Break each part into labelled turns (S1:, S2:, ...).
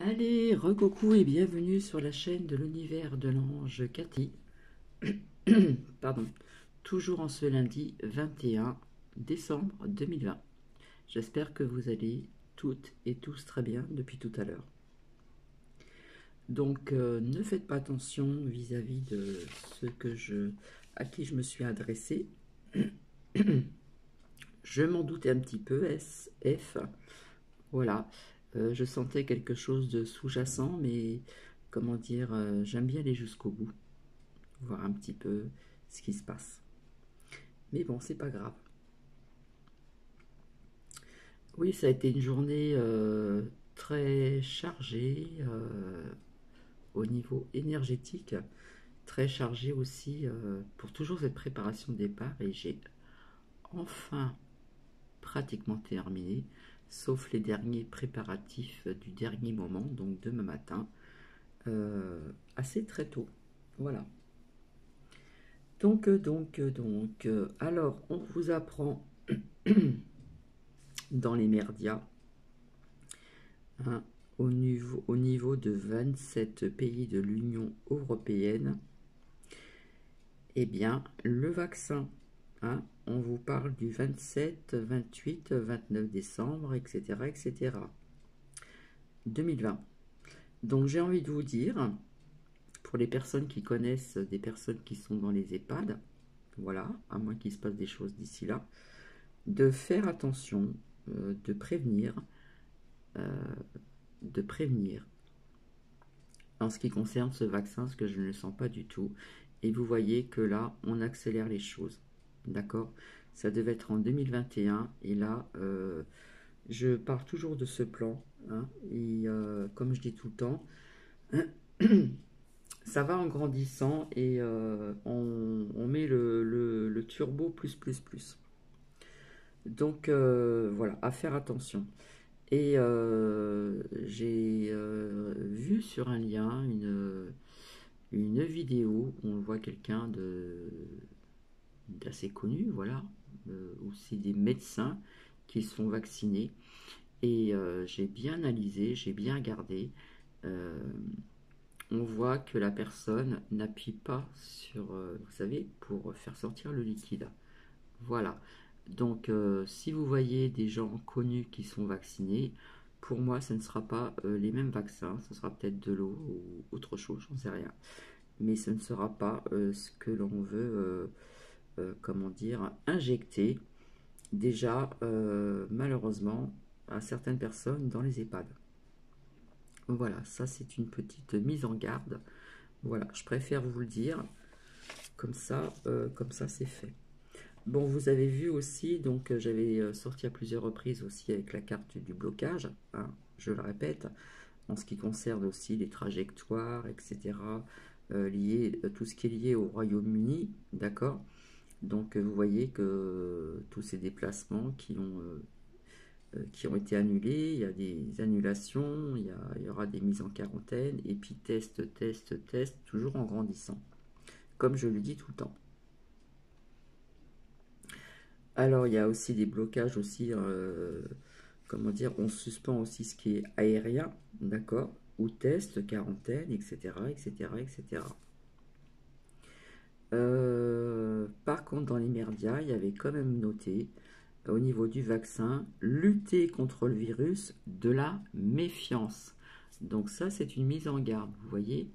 S1: Allez, recoucou et bienvenue sur la chaîne de l'univers de l'ange Cathy. Pardon, toujours en ce lundi 21 décembre 2020. J'espère que vous allez toutes et tous très bien depuis tout à l'heure. Donc, ne faites pas attention vis-à-vis de à qui je me suis adressé. Je m'en doutais un petit peu, SF. Voilà, je sentais quelque chose de sous-jacent, mais comment dire, j'aime bien aller jusqu'au bout, voir un petit peu ce qui se passe. Mais bon, c'est pas grave. Oui, ça a été une journée très chargée au niveau énergétique, très chargée aussi pour toujours cette préparation de départ, et j'ai enfin pratiquement terminé, sauf les derniers préparatifs du dernier moment, donc demain matin. Assez très tôt. Voilà. Alors, on vous apprend dans les merdias, hein, au niveau de 27 pays de l'Union européenne, eh bien, le vaccin, hein, on vous parle du 27, 28, 29 décembre, etc., etc., 2020. Donc, j'ai envie de vous dire, pour les personnes qui connaissent des personnes qui sont dans les EHPAD, voilà, à moins qu'il se passe des choses d'ici là, de faire attention, de prévenir, euh, de prévenir. En ce qui concerne ce vaccin, ce que je ne le sens pas du tout, et vous voyez que là, on accélère les choses, d'accord? Ça devait être en 2021, et là, je pars toujours de ce plan, hein, et comme je dis tout le temps, ça va en grandissant, et on met le turbo plus, plus, plus. Donc voilà, à faire attention. Et j'ai vu sur un lien une vidéo où on voit quelqu'un d'assez connu, voilà, où c'est des médecins qui sont vaccinés. Et j'ai bien analysé, j'ai bien regardé. euh, on voit que la personne n'appuie pas sur, vous savez, pour faire sortir le liquide. Voilà. Donc, si vous voyez des gens connus qui sont vaccinés, pour moi, ce ne sera pas les mêmes vaccins. Ce sera peut-être de l'eau ou autre chose, j'en sais rien. Mais ce ne sera pas ce que l'on veut, comment dire, injecter. Déjà, malheureusement, à certaines personnes dans les EHPAD. Voilà, ça c'est une petite mise en garde. Voilà, je préfère vous le dire. Comme ça c'est fait. Bon, vous avez vu aussi, donc j'avais sorti à plusieurs reprises aussi avec la carte du blocage, hein, je le répète, en ce qui concerne aussi les trajectoires, etc., tout ce qui est lié au Royaume-Uni, d'accord? Donc vous voyez que tous ces déplacements qui ont été annulés, il y a des annulations, il y aura des mises en quarantaine, et puis test, test, test, toujours en grandissant, comme je le dis tout le temps. Alors, il y a aussi des blocages aussi, comment dire, on suspend aussi ce qui est aérien, d'accord, ou test, quarantaine, etc., etc., etc. Par contre, dans les médias, il y avait quand même noté, au niveau du vaccin, lutter contre le virus, de la méfiance. Donc ça, c'est une mise en garde. Vous voyez,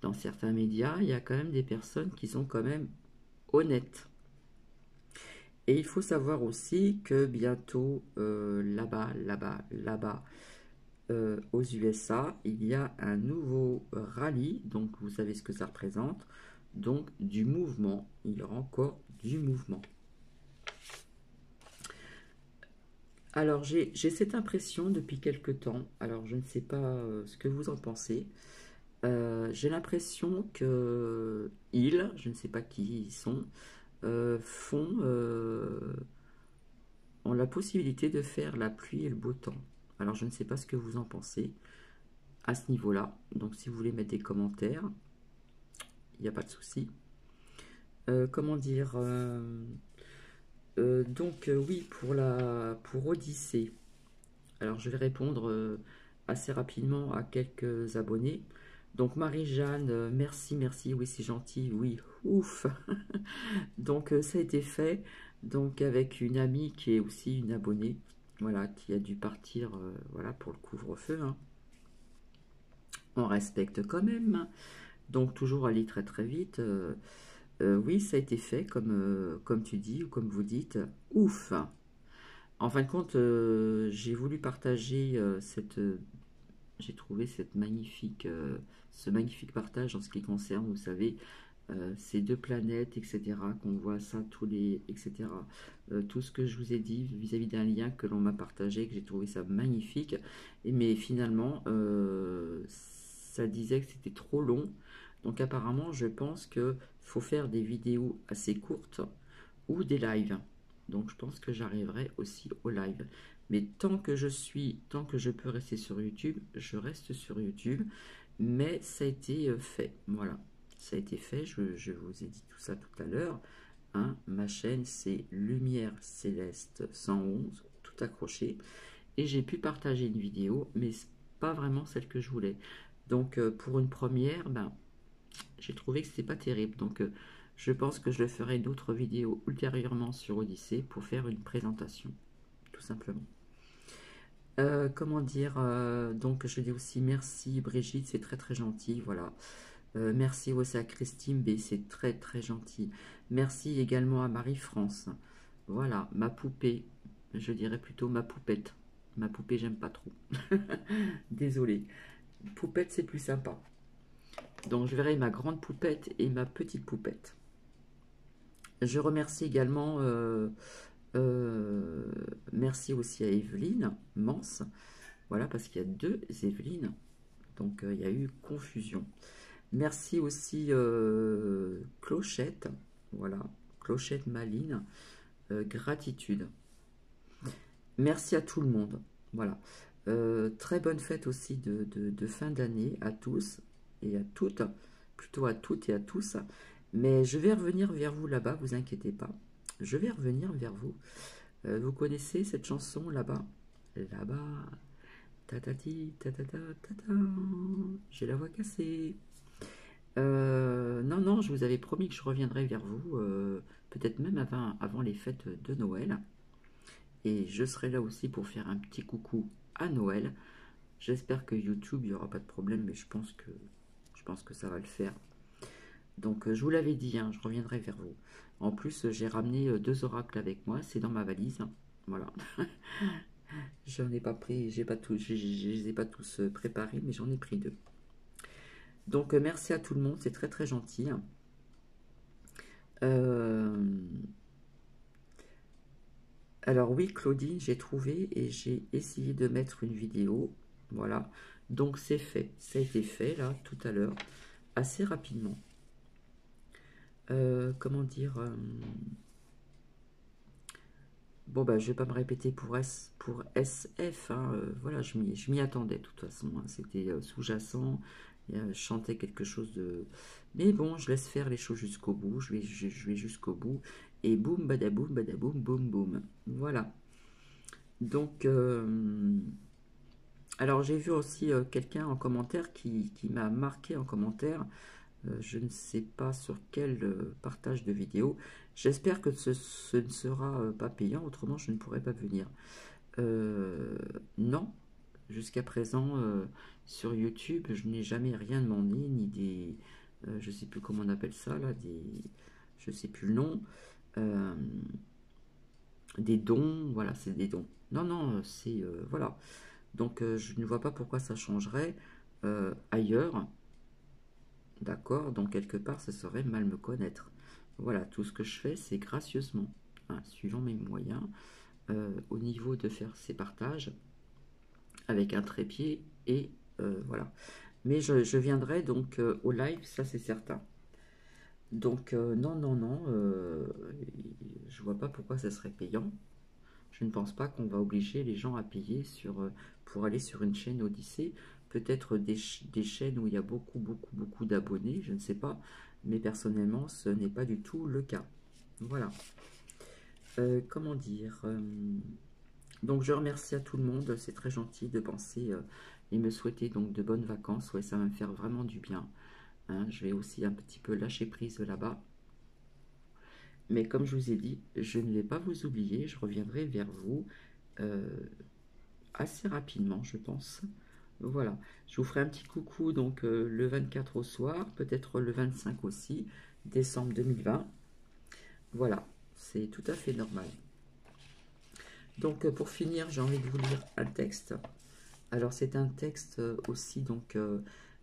S1: dans certains médias, il y a quand même des personnes qui sont quand même honnêtes. Et il faut savoir aussi que bientôt, là-bas, aux USA, il y a un nouveau rallye, donc vous savez ce que ça représente, donc du mouvement, il y aura encore du mouvement. Alors j'ai cette impression depuis quelque temps, alors je ne sais pas ce que vous en pensez, j'ai l'impression que ils, je ne sais pas qui ils sont, ont la possibilité de faire la pluie et le beau temps. Alors je ne sais pas ce que vous en pensez à ce niveau-là. Donc si vous voulez mettre des commentaires, il n'y a pas de souci. Comment dire donc oui, pour Odyssée. Alors je vais répondre assez rapidement à quelques abonnés. Donc Marie-Jeanne, merci, merci, oui c'est gentil, oui, ouf. Donc ça a été fait, donc avec une amie qui est aussi une abonnée, voilà, qui a dû partir, voilà, pour le couvre-feu, hein. On respecte quand même, hein. Donc toujours aller très très vite. Oui, ça a été fait, comme tu dis, ou comme vous dites, ouf. En fin de compte, j'ai voulu partager j'ai trouvé ce magnifique partage en ce qui concerne, vous savez, ces deux planètes, etc., qu'on voit ça, etc. Tout ce que je vous ai dit vis-à-vis d'un lien que l'on m'a partagé, que j'ai trouvé ça magnifique, mais finalement, ça disait que c'était trop long, donc apparemment, je pense qu'il faut faire des vidéos assez courtes, ou des lives, donc je pense que j'arriverai aussi au live. Mais tant que je peux rester sur YouTube, je reste sur YouTube, mais ça a été fait, voilà. Ça a été fait, je vous ai dit tout ça tout à l'heure, hein. Ma chaîne, c'est Lumière Céleste 111, tout accroché. Et j'ai pu partager une vidéo, mais pas vraiment celle que je voulais. Donc, pour une première, ben, j'ai trouvé que c'était pas terrible. Donc, je pense que je le ferai une autre vidéo ultérieurement sur Odyssée pour faire une présentation, tout simplement. Comment dire, donc je dis aussi merci Brigitte, c'est très très gentil, voilà. Merci aussi à Christine B, c'est très très gentil. Merci également à Marie-France. Voilà, ma poupée, je dirais plutôt ma poupette. Ma poupée, j'aime pas trop. Désolée. Poupette, c'est plus sympa. Donc je verrai ma grande poupette et ma petite poupette. Je remercie également, merci aussi à Evelyne Mance. Voilà, parce qu'il y a deux Evelyne. Donc il y a eu confusion. Merci aussi Clochette, voilà, Clochette Maline, gratitude. Merci à tout le monde, voilà. Très bonne fête aussi de fin d'année à tous et à toutes, plutôt à toutes et à tous. Mais je vais revenir vers vous là-bas, vous inquiétez pas. Je vais revenir vers vous. Vous connaissez cette chanson là-bas? Là-bas, tatati, tatata, tata, j'ai la voix cassée. Non, non, je vous avais promis que je reviendrai vers vous, peut-être même avant les fêtes de Noël. Et je serai là aussi pour faire un petit coucou à Noël. J'espère que YouTube, il n'y aura pas de problème, mais je pense que ça va le faire. Donc, je vous l'avais dit, hein, je reviendrai vers vous. En plus, j'ai ramené 2 oracles avec moi, c'est dans ma valise. Voilà. J'en ai pas pris, je les ai pas tous préparés, mais j'en ai pris 2. Donc, merci à tout le monde, c'est très très gentil. Alors oui, Claudine, j'ai trouvé et j'ai essayé de mettre une vidéo. Voilà, donc c'est fait. Ça a été fait là, tout à l'heure, assez rapidement. Comment dire bon, bah, je vais pas me répéter pour SF. Hein, voilà, je m'y attendais de toute façon. Hein, c'était sous-jacent. Je chantais quelque chose de... Mais bon, je laisse faire les choses jusqu'au bout. Je vais jusqu'au bout. Et boum, badaboum, badaboum, boum, boum. Voilà. Donc, alors j'ai vu aussi quelqu'un en commentaire qui m'a marqué en commentaire. Je ne sais pas sur quel partage de vidéo. J'espère que ce ne sera pas payant, autrement je ne pourrais pas venir. Non, jusqu'à présent, sur YouTube, je n'ai jamais rien demandé, ni des... je ne sais plus comment on appelle ça, là, je ne sais plus le nom. Des dons, voilà, c'est des dons. Non, non, c'est... voilà. Donc, je ne vois pas pourquoi ça changerait ailleurs. D'accord, donc quelque part, ça serait mal me connaître. Voilà, tout ce que je fais, c'est gracieusement, hein, suivant mes moyens, au niveau de faire ces partages, avec un trépied, et voilà. Mais je viendrai donc au live, ça c'est certain. Donc, non, non, non, je vois pas pourquoi ça serait payant. Je ne pense pas qu'on va obliger les gens à payer pour aller sur une chaîne Odyssée. Peut-être des chaînes où il y a beaucoup, beaucoup, beaucoup d'abonnés, je ne sais pas. Mais personnellement, ce n'est pas du tout le cas. Voilà. Comment dire donc, je remercie à tout le monde. C'est très gentil de penser et me souhaiter donc de bonnes vacances. Ouais, ça va me faire vraiment du bien. Hein. Je vais aussi un petit peu lâcher prise là-bas. Mais comme je vous ai dit, je ne vais pas vous oublier. Je reviendrai vers vous assez rapidement, je pense. Voilà. Je vous ferai un petit coucou donc le 24 au soir, peut-être le 25 aussi, décembre 2020. Voilà, c'est tout à fait normal. Donc pour finir, j'ai envie de vous lire un texte. Alors c'est un texte aussi, donc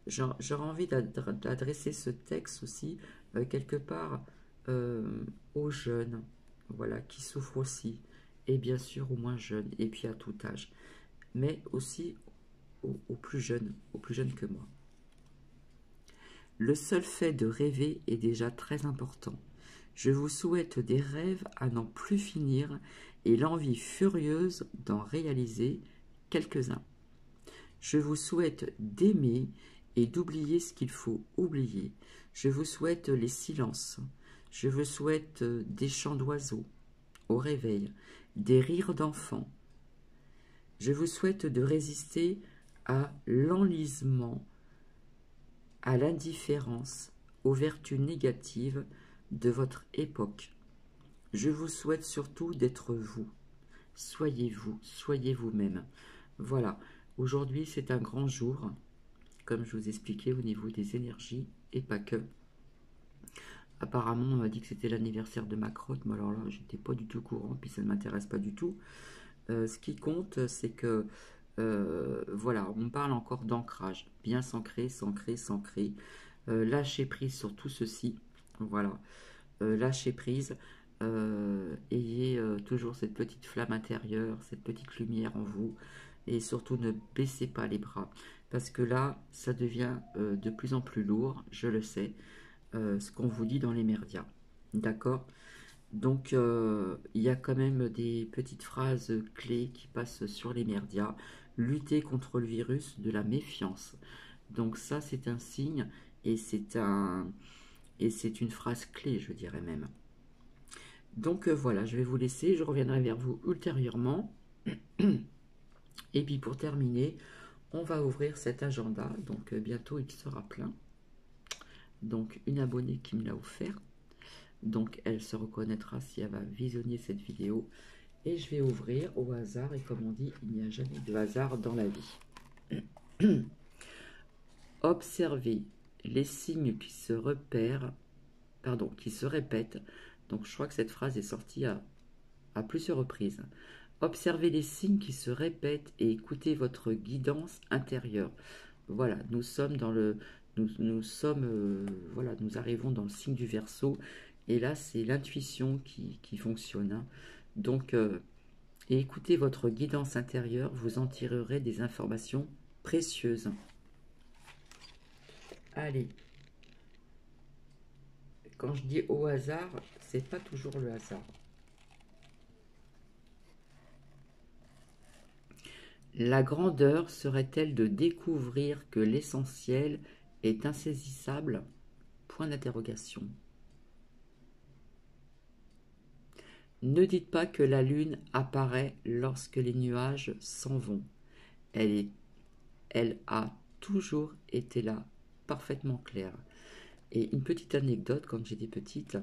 S1: j'aurais envie d'adresser ce texte aussi quelque part aux jeunes, voilà, qui souffrent aussi, et bien sûr aux moins jeunes, et puis à tout âge, mais aussi aux plus jeunes que moi. Le seul fait de rêver est déjà très important. Je vous souhaite des rêves à n'en plus finir et l'envie furieuse d'en réaliser quelques-uns. Je vous souhaite d'aimer et d'oublier ce qu'il faut oublier. Je vous souhaite les silences. Je vous souhaite des chants d'oiseaux au réveil, des rires d'enfants. Je vous souhaite de résister à l'enlisement, à l'indifférence, aux vertus négatives de votre époque. Je vous souhaite surtout d'être vous. Soyez vous, soyez vous-même. Voilà, aujourd'hui c'est un grand jour, comme je vous expliquais au niveau des énergies, et pas que. Apparemment, on m'a dit que c'était l'anniversaire de ma crotte, mais alors là, j'étais pas du tout au courant, puis ça ne m'intéresse pas du tout. Ce qui compte, c'est que, voilà, on parle encore d'ancrage, bien s'ancrer, s'ancrer, s'ancrer, lâcher prise sur tout ceci, voilà, lâcher prise, ayez toujours cette petite flamme intérieure, cette petite lumière en vous, et surtout ne baissez pas les bras, parce que là, ça devient de plus en plus lourd, je le sais, ce qu'on vous dit dans les médias, d'accord? Donc, il y a quand même des petites phrases clés qui passent sur les médias. Lutter contre le virus de la méfiance. Donc ça, c'est un signe et c'est une phrase clé, je dirais même. Donc voilà, je vais vous laisser. Je reviendrai vers vous ultérieurement. Et puis pour terminer, on va ouvrir cet agenda. Donc bientôt, il sera plein. Donc une abonnée qui me l'a offert. Donc elle se reconnaîtra si elle va visionner cette vidéo. Et je vais ouvrir au hasard. Et comme on dit, il n'y a jamais de hasard dans la vie. Observez les signes qui se repèrent, pardon, qui se répètent. Donc je crois que cette phrase est sortie à plusieurs reprises. Observez les signes qui se répètent et écoutez votre guidance intérieure. Voilà, nous sommes dans le, nous sommes, voilà, nous arrivons dans le signe du Verseau. Et là, c'est l'intuition qui fonctionne. Hein. Donc, et écoutez votre guidance intérieure, vous en tirerez des informations précieuses. Allez. Quand je dis au hasard, c'est pas toujours le hasard. La grandeur serait-elle de découvrir que l'essentiel est insaisissable? Point d'interrogation. Ne dites pas que la lune apparaît lorsque les nuages s'en vont. Elle a toujours été là, parfaitement claire. Et une petite anecdote, quand j'étais petite,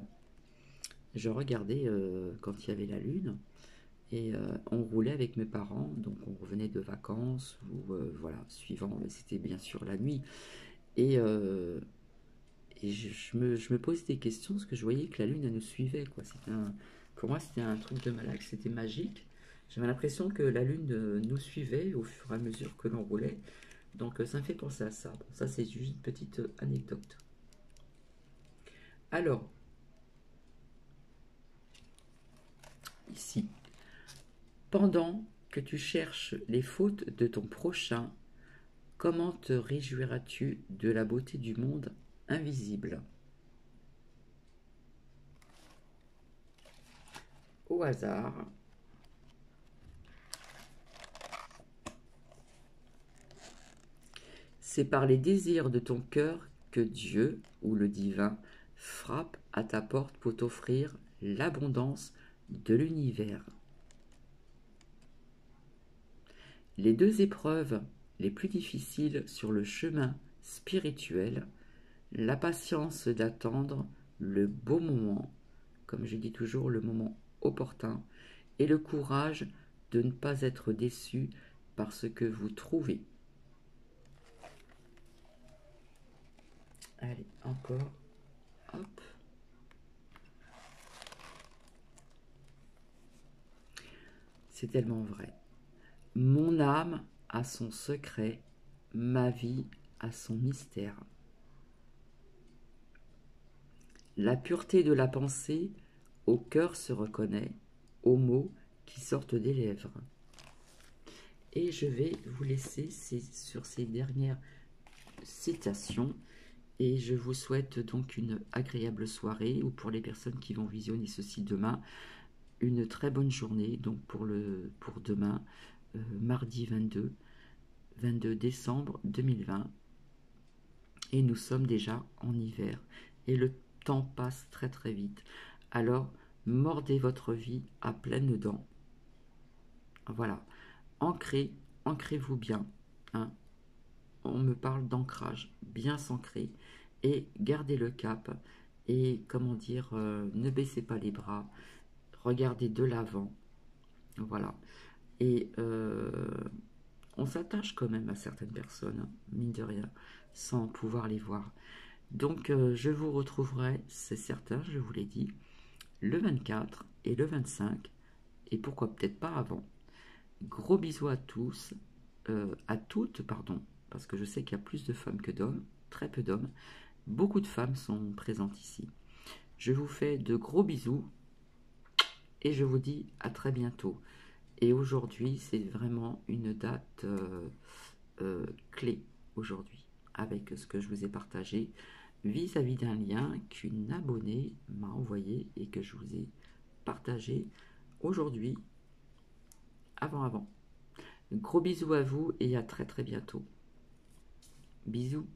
S1: je regardais quand il y avait la lune, et on roulait avec mes parents, donc on revenait de vacances, ou voilà, suivant, mais c'était bien sûr la nuit, et je me posais des questions, parce que je voyais que la lune, elle nous suivait, quoi. Pour moi, c'était un truc de malade, c'était magique. J'avais l'impression que la lune nous suivait au fur et à mesure que l'on roulait, donc ça me fait penser à ça. Bon, ça, c'est juste une petite anecdote. Alors, ici, pendant que tu cherches les fautes de ton prochain, comment te réjouiras-tu de la beauté du monde invisible? Au hasard. C'est par les désirs de ton cœur que Dieu, ou le divin, frappe à ta porte pour t'offrir l'abondance de l'univers. Les deux épreuves les plus difficiles sur le chemin spirituel, la patience d'attendre le beau moment, comme je dis toujours, le moment opportun, et le courage de ne pas être déçu par ce que vous trouvez. Allez, encore. Hop. C'est tellement vrai. Mon âme a son secret, ma vie a son mystère. La pureté de la pensée au cœur se reconnaît, aux mots qui sortent des lèvres. Et je vais vous laisser sur ces dernières citations. Et je vous souhaite donc une agréable soirée, ou pour les personnes qui vont visionner ceci demain, une très bonne journée, donc pour demain, mardi 22 décembre 2020. Et nous sommes déjà en hiver. Et le temps passe très très vite. Alors, mordez votre vie à pleines dents. Voilà. Ancrez-vous bien. Hein. On me parle d'ancrage. Bien s'ancrer. Et gardez le cap. Et comment dire, ne baissez pas les bras. Regardez de l'avant. Voilà. Et on s'attache quand même à certaines personnes, hein, mine de rien, sans pouvoir les voir. Donc je vous retrouverai, c'est certain, je vous l'ai dit, le 24 et le 25, et pourquoi peut-être pas avant. Gros bisous à tous, à toutes, pardon, parce que je sais qu'il y a plus de femmes que d'hommes, très peu d'hommes. Beaucoup de femmes sont présentes ici. Je vous fais de gros bisous, et je vous dis à très bientôt. Et aujourd'hui, c'est vraiment une date clé aujourd'hui, avec ce que je vous ai partagé vis-à-vis d'un lien qu'une abonnée m'a envoyé et que je vous ai partagé aujourd'hui, avant. Gros bisous à vous et à très très bientôt. Bisous.